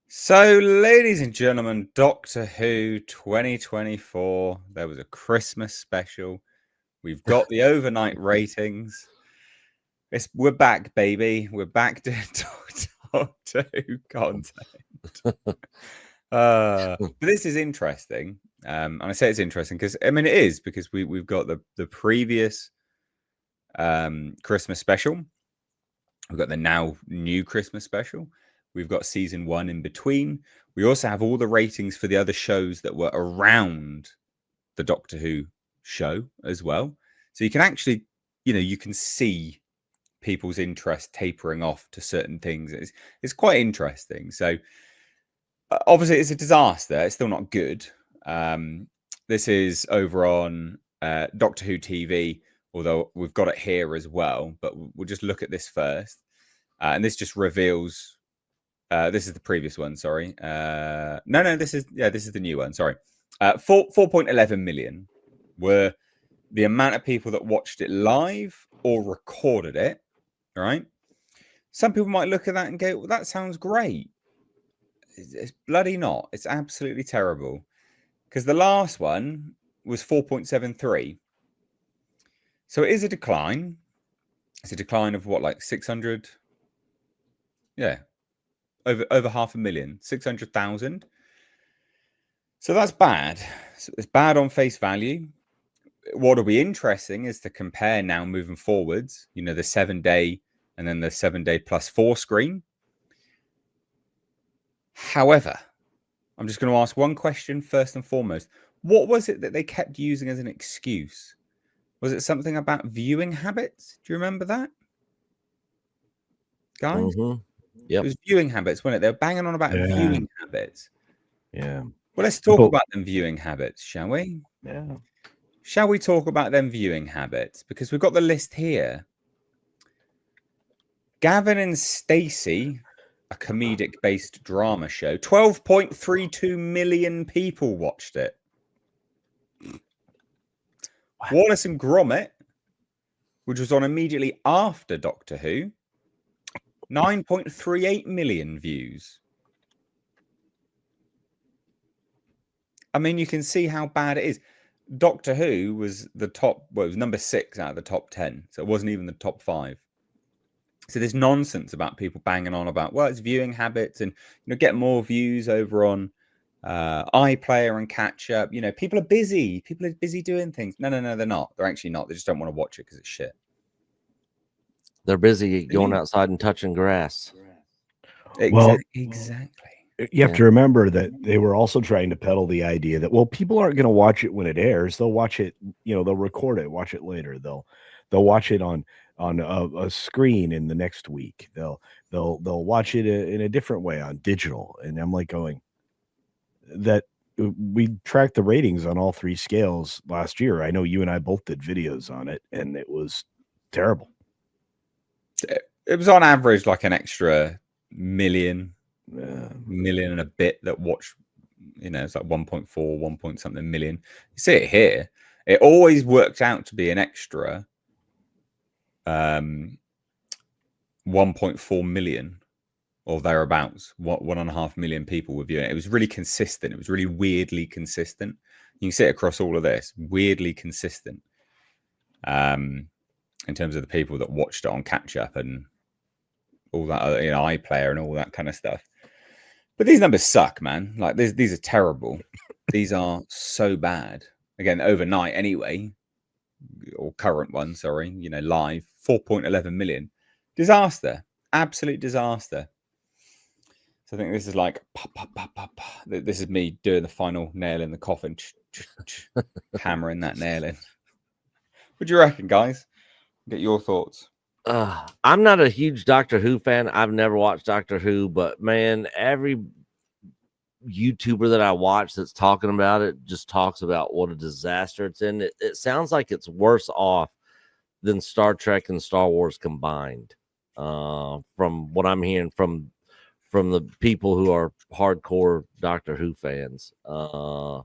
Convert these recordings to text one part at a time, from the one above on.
So, ladies and gentlemen, Doctor Who 2024. There was a Christmas special. We've got the overnight ratings. We're back, baby. We're back to Doctor Who content. But this is interesting. And I say it's interesting because it is because we've got the previous Christmas special. We've got the now new Christmas special. We've got season 1 in between. We also have all the ratings for the other shows that were around the Doctor Who show as well. So you can actually, you can see people's interest tapering off to certain things. It's quite interesting. So obviously it's a disaster. It's still not good. This is over on Doctor Who TV, although we've got it here as well. But we'll just look at this first. And this just reveals. This is the previous one. Sorry. No. This is the new one. Sorry. 4.11 million were the amount of people that watched it live or recorded it. All right. Some people might look at that and go, "Well, that sounds great." It's bloody not. It's absolutely terrible. Because the last one was 4.73. So it is a decline. It's a decline of what, like 600? Yeah. Over 500,000, 600,000. So that's bad. So it's bad on face value. What'll be interesting is to compare now moving forwards, the 7-day and then the 7-day plus 4 screen. However, I'm just going to ask one question first and foremost. What was it that they kept using as an excuse? Was it something about viewing habits? Do you remember that, guys? Mm-hmm. Yep. It was viewing habits, wasn't it? They were banging on about viewing habits. Yeah. Well, let's talk about them viewing habits, shall we? Yeah. Shall we talk about them viewing habits? Because we've got the list here. Gavin and Stacey, a comedic-based drama show. 12.32 million people watched it. Wallace and Gromit, which was on immediately after Doctor Who, 9.38 million views. I mean, you can see how bad it is. Doctor Who was the top, well, it was number 6 out of the top 10. So it wasn't even the top 5. So there's nonsense about people banging on about, well, it's viewing habits and, get more views over on iPlayer and catch up. People are busy. People are busy doing things. No, they're not. They're actually not. They just don't want to watch it because it's shit. They're busy going outside and touching grass. Exactly. You have to remember that they were also trying to peddle the idea that, well, people aren't going to watch it when it airs. They'll watch it, they'll record it, watch it later. They'll watch it on a screen in the next week. They'll watch it in a different way on digital. And I'm like going, that we tracked the ratings on all 3 scales last year. I know you and I both did videos on it, and it was terrible. It was on average like an extra million and a bit that watched. It's like 1.4, 1 point something million. You see it here. It always worked out to be an extra 1.4 million or thereabouts. 1.5 million people were viewing it. It was really consistent. It was really weirdly consistent. You can see it across all of this. Weirdly consistent. In terms of the people that watched it on catch up and all that, iPlayer and all that kind of stuff. But these numbers suck, man. Like these are terrible. These are so bad. Again, overnight anyway, or current one, sorry, live, 4.11 million. Disaster. Absolute disaster. So I think this is like, this is me doing the final nail in the coffin, hammering that nail in. What do you reckon, guys? Get your thoughts. I'm not a huge Doctor Who fan. I've never watched Doctor Who, but man, every YouTuber that I watch that's talking about it just talks about what a disaster it's in. It sounds like it's worse off than Star Trek and Star Wars combined. From what I'm hearing from the people who are hardcore Doctor Who fans. And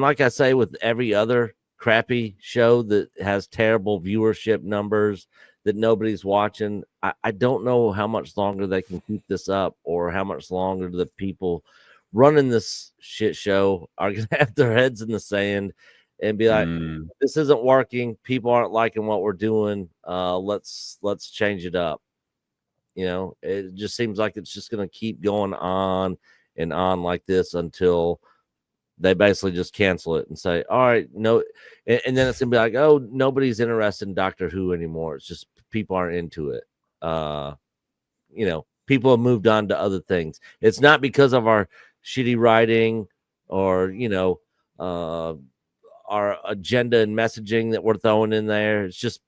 like I say, with every other crappy show that has terrible viewership numbers, that nobody's watching. I don't know how much longer they can keep this up, or how much longer the people running this shit show are gonna have their heads in the sand and be like, this isn't working. People aren't liking what we're doing. Let's change it up. You know, it just seems like it's just gonna keep going on and on like this until they basically just cancel it and say, all right, no. And then it's gonna be like, oh, nobody's interested in Doctor Who anymore. It's just people aren't into it. You know, people have moved on to other things. It's not because of our shitty writing or, you know, our agenda and messaging that we're throwing in there. It's just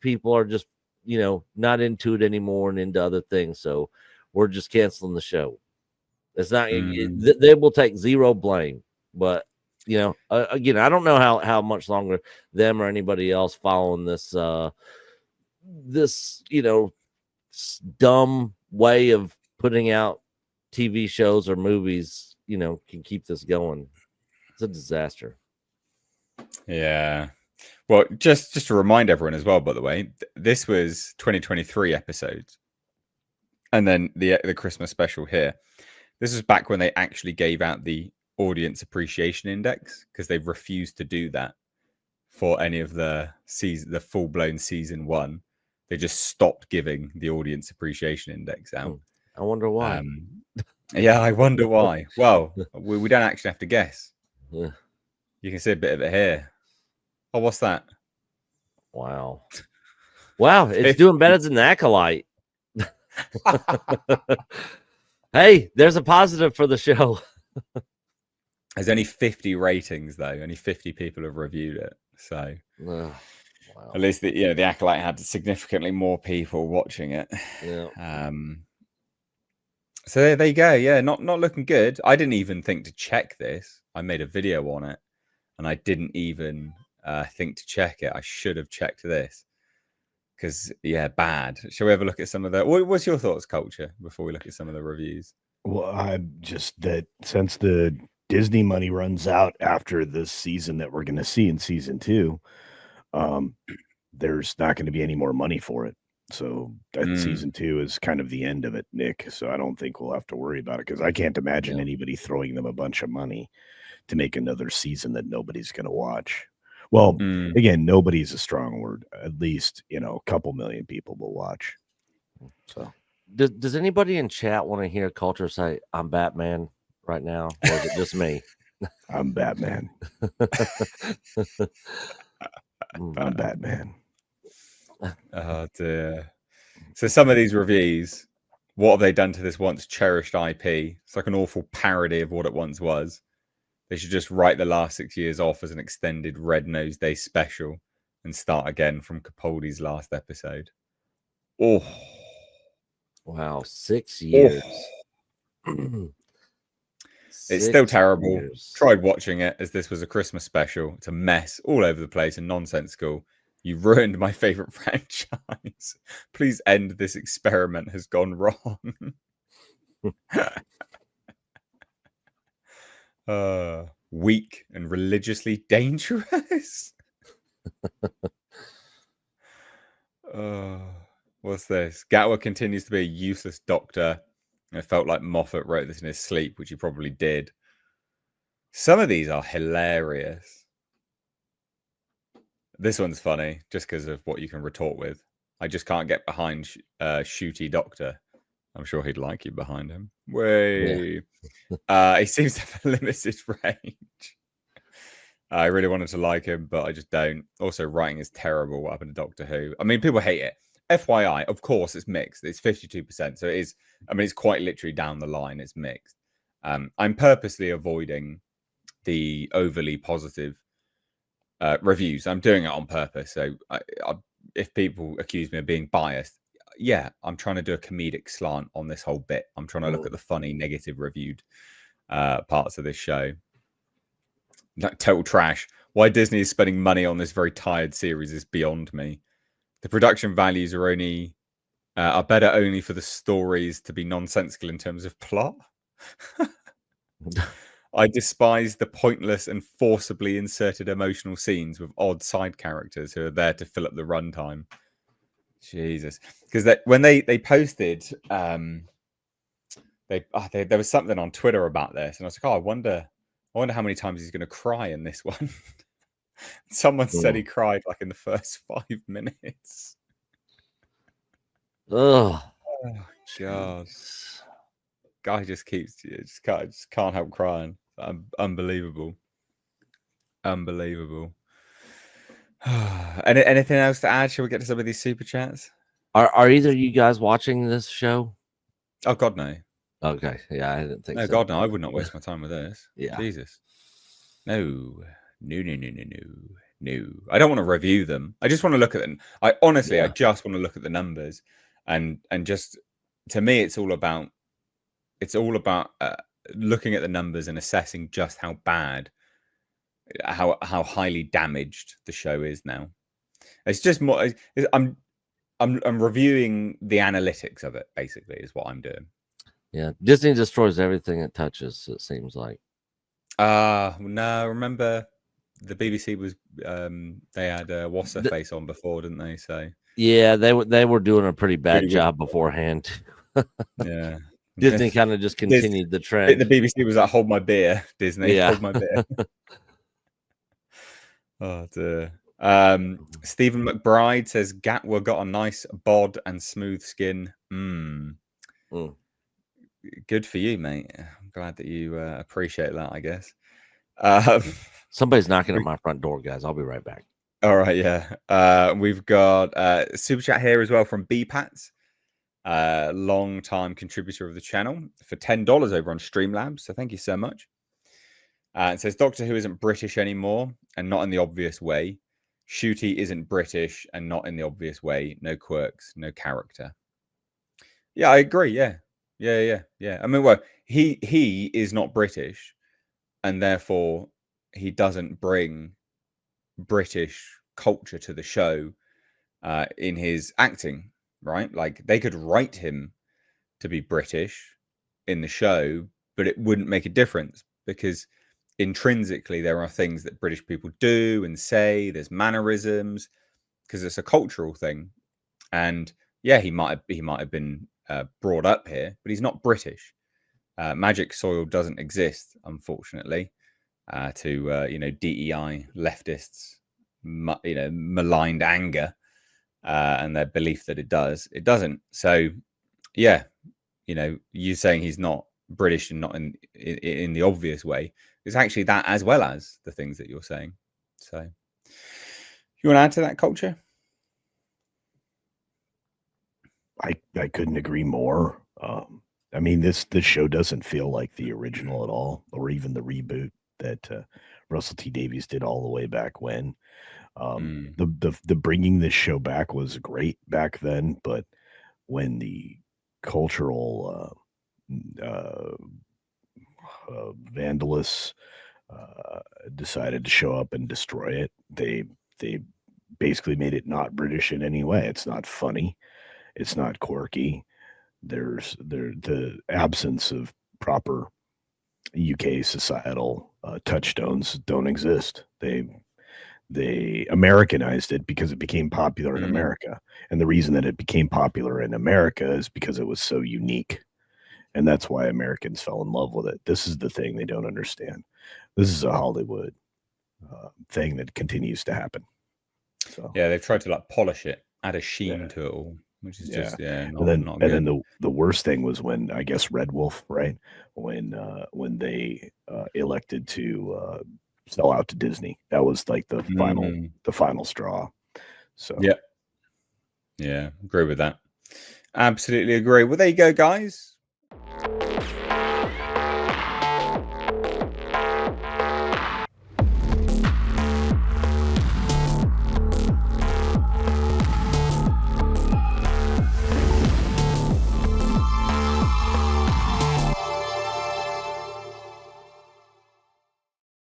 people are just, you know, not into it anymore and into other things. So we're just canceling the show. It's not, they will take zero blame, but you know, again, I don't know how much longer them or anybody else following this, this, you know, dumb way of putting out TV shows or movies, you know, can keep this going. It's a disaster. Yeah. Well, just to remind everyone as well, by the way, this was 2023 episodes. And then the Christmas special here. This was back when they actually gave out the audience appreciation index, because they've refused to do that for any of the full-blown season 1. They just stopped giving the audience appreciation index out. I wonder why. Yeah, I wonder why. Well, we don't actually have to guess. Yeah. You can see a bit of it here. Oh, what's that? Wow. Wow, it's doing better than the Acolyte. Hey, there's a positive for the show. There's only 50 ratings, though. Only 50 people have reviewed it. So wow. At least the Acolyte had significantly more people watching it. Yeah. So there you go. Yeah, not looking good. I didn't even think to check this. I made a video on it, and I didn't even think to check it. I should have checked this, because bad. Shall we have a look at some of the? What's your thoughts, Culture, before we look at some of the reviews? Well, I'm just that since the Disney money runs out after this season that we're going to see in season 2, there's not going to be any more money for it. So that season 2 is kind of the end of it, Nick. So I don't think we'll have to worry about it, because I can't imagine anybody throwing them a bunch of money to make another season that nobody's going to watch. Well, again, nobody's a strong word. At least, you know, a couple million people will watch. So does anybody in chat want to hear Culture say, I'm Batman right now? Or is it just me? I'm Batman. I'm Batman. Oh dear. So some of these reviews, what have they done to this once cherished IP? It's like an awful parody of what it once was. They should just write the last 6 years off as an extended Red Nose Day special and start again from Capaldi's last episode. Oh, wow, 6 years. It's still terrible. Tried watching it as this was a Christmas special. It's a mess all over the place and nonsensical. You ruined my favorite franchise. Please end. This experiment has gone wrong. Weak and religiously dangerous. What's this? Gatwa continues to be a useless doctor. It felt like Moffat wrote this in his sleep, which he probably did. Some of these are hilarious. This one's funny just because of what you can retort with. I just can't get behind Shooty Doctor. I'm sure he'd like you behind him. Way. Yeah. He seems to have a limited range. I really wanted to like him, but I just don't. Also, writing is terrible. What happened to Doctor Who? I mean, people hate it. FYI, of course, it's mixed. It's 52%. So it is, I mean, it's quite literally down the line. It's mixed. I'm purposely avoiding the overly positive reviews. I'm doing it on purpose. So if people accuse me of being biased, yeah, I'm trying to do a comedic slant on this whole bit. I'm trying to look at the funny, negative reviewed parts of this show. Like total trash. Why Disney is spending money on this very tired series is beyond me. The production values are better only for the stories to be nonsensical in terms of plot. I despise the pointless and forcibly inserted emotional scenes with odd side characters who are there to fill up the runtime. Jesus, because when they posted, there was something on Twitter about this, and I was like, oh, I wonder how many times he's going to cry in this one. Someone said he cried like in the first 5 minutes. Oh God, guy just can't help crying. Unbelievable. Anything else to add? Shall we get to some of these super chats? Are either of you guys watching this show? Oh God, no. Okay, yeah, I didn't think No, so. God, no. I would not waste my time with this. Yeah. Jesus. No. I don't want to review them. I just want to look at them. I just want to look at the numbers, and just, to me, it's all about looking at the numbers and assessing just how bad, how highly damaged the show is now. It's just more. I'm reviewing the analytics of it. Basically, is what I'm doing. Yeah, Disney destroys everything it touches. It seems like. No. Remember, the BBC was they had what's her face on before, didn't they? So yeah, they were doing a pretty bad job beforehand. Yeah, Disney kind of just continued the trend. The BBC was like, hold my beer, Disney. Yeah. Hold my beer. Oh dear. Stephen McBride says Gatwa got a nice bod and smooth skin. Good for you, mate. I'm glad that you appreciate that, I guess. Somebody's knocking at my front door, guys. I'll be right back. All right, yeah. We've got super chat here as well from BPats, long time contributor of the channel, for $10 over on Streamlabs. So thank you so much. It says Doctor Who isn't British anymore, and not in the obvious way. Shooty isn't British, and not in the obvious way. No quirks, no character. Yeah, I agree. Yeah. I mean, well, he is not British, and therefore he doesn't bring British culture to the show in his acting, right? Like, they could write him to be British in the show, but it wouldn't make a difference, because intrinsically there are things that British people do and say. There's mannerisms, because it's a cultural thing. And yeah, he might have been brought up here, but he's not British. Magic soil doesn't exist, unfortunately, to DEI leftists, maligned anger and their belief that it doesn't. So yeah, you saying he's not British and not in the obvious way is actually that, as well as the things that you're saying. So you want to add to that, Culture? I couldn't agree more. I mean, this show doesn't feel like the original at all, or even the reboot that Russell T Davies did all the way back when. The bringing this show back was great back then, but when the cultural vandalists decided to show up and destroy it, they basically made it not British in any way. It's not funny. It's not quirky. There's the absence of proper UK societal touchstones don't exist. They Americanized it because it became popular in America. And the reason that it became popular in America is because it was so unique. And that's why Americans fell in love with it. This is the thing they don't understand. This is a Hollywood thing that continues to happen. So yeah, they've tried to like polish it, add a sheen to it all, which is just not and good. then the worst thing was when, I guess, Red Wolf, right? When they elected to sell out to Disney. That was like the final straw. So yeah, agree with that. Absolutely agree. Well, there you go, guys.